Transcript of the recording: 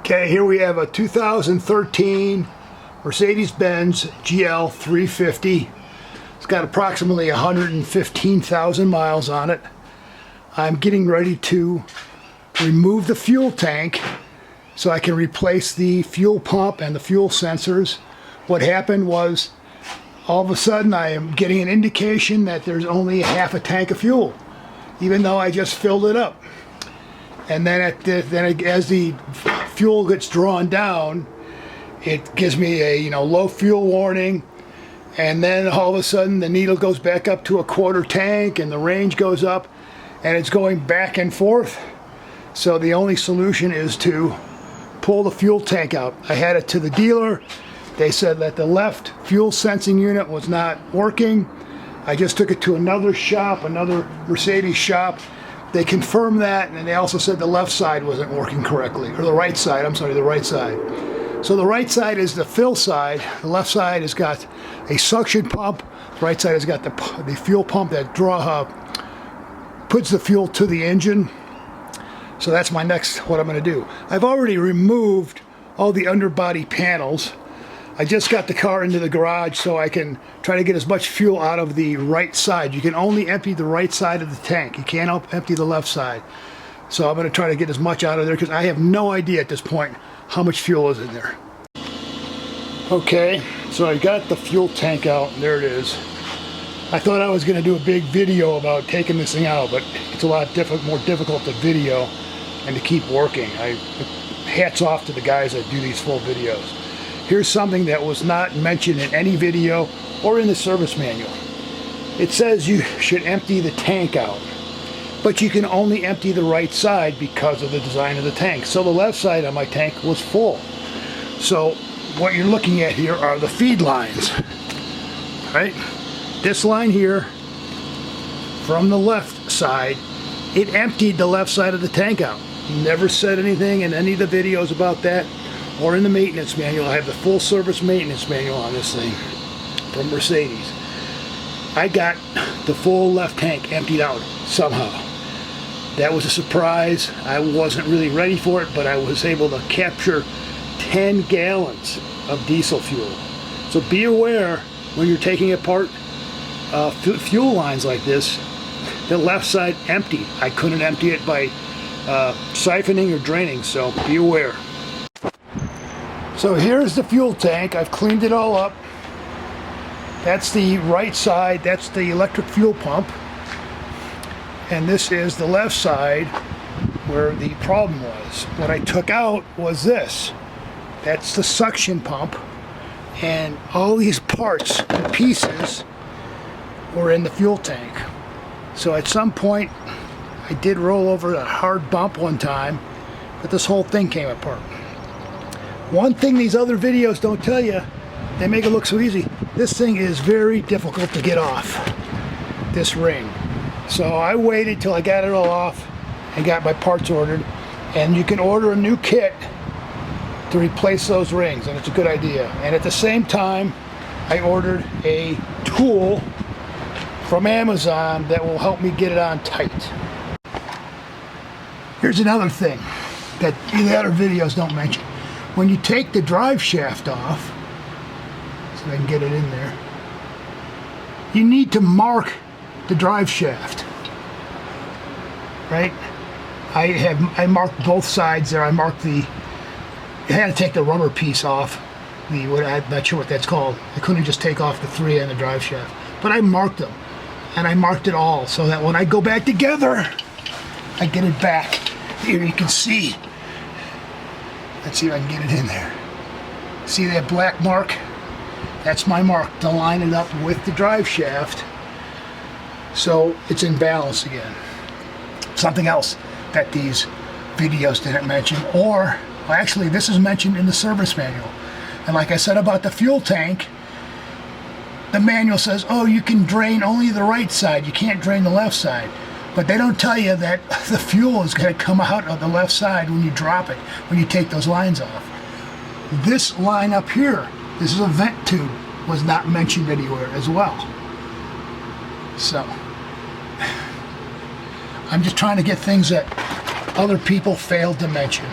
Okay, here we have a 2013 Mercedes-Benz GL350. It's got approximately 115,000 miles on it. I'm getting ready to remove the fuel tank so I can replace the fuel pump and the fuel sensors. What happened was, all of a sudden I am getting an indication that there's only half a tank of fuel, even though I just filled it up. And then as the fuel gets drawn down, it gives me a low fuel warning, and then all of a sudden the needle goes back up to a quarter tank and the range goes up, and it's going back and forth. So the only solution is to pull the fuel tank out. I had it to the dealer. They said that the left fuel sensing unit was not working. I just took it to another shop, another Mercedes shop. They confirmed that, and they also said the left side wasn't working correctly, or the right side, I'm sorry, the right side. So the right side is the fill side, the left side has got a suction pump, the right side has got the fuel pump that puts the fuel to the engine. So that's what I'm going to do. I've already removed all the underbody panels. I just got the car into the garage so I can try to get as much fuel out of the right side. You can only empty the right side of the tank. You can't empty the left side. So I'm going to try to get as much out of there because I have no idea at this point how much fuel is in there. Okay, so I got the fuel tank out, and there it is. I thought I was going to do a big video about taking this thing out, but it's a lot more difficult to video and to keep working. Hats off to the guys that do these full videos. Here's something that was not mentioned in any video or in the service manual. It says you should empty the tank out, but you can only empty the right side because of the design of the tank. So the left side of my tank was full. So what you're looking at here are the feed lines, right? This line here from the left side, it emptied the left side of the tank out. Never said anything in any of the videos about that, or in the maintenance manual. I have the full service maintenance manual on this thing from Mercedes. I got the full left tank emptied out somehow. That was a surprise. I wasn't really ready for it, but I was able to capture 10 gallons of diesel fuel. So be aware when you're taking apart fuel lines like this, the left side empty. I couldn't empty it by siphoning or draining, so be aware. So here's the fuel tank. I've cleaned it all up. That's the right side. That's the electric fuel pump. And this is the left side where the problem was. What I took out was this. That's the suction pump. And all these parts and pieces were in the fuel tank. So at some point, I did roll over a hard bump one time, but this whole thing came apart. One thing these other videos don't tell you, they make it look so easy. This thing is very difficult to get off, this ring. So I waited till I got it all off and got my parts ordered. And you can order a new kit to replace those rings, and it's a good idea. And at the same time, I ordered a tool from Amazon that will help me get it on tight. Here's another thing that the other videos don't mention. When you take the drive shaft off, so I can get it in there, you need to mark the drive shaft, right? I marked both sides there. I marked I had to take the rubber piece off. I'm not sure what that's called. I couldn't just take off the 3 on the drive shaft, but I marked them, and I marked it all so that when I go back together, I get it back. Here you can see. Let's see if I can get it in there. See that black mark? That's my mark to line it up with the drive shaft so it's in balance again. Something else that these videos didn't mention, or well, actually this is mentioned in the service manual. And like I said about the fuel tank, the manual says, oh, you can drain only the right side, you can't drain the left side. But they don't tell you that the fuel is going to come out of the left side when you drop it, when you take those lines off. This line up here, this is a vent tube, was not mentioned anywhere as well. So, I'm just trying to get things that other people failed to mention.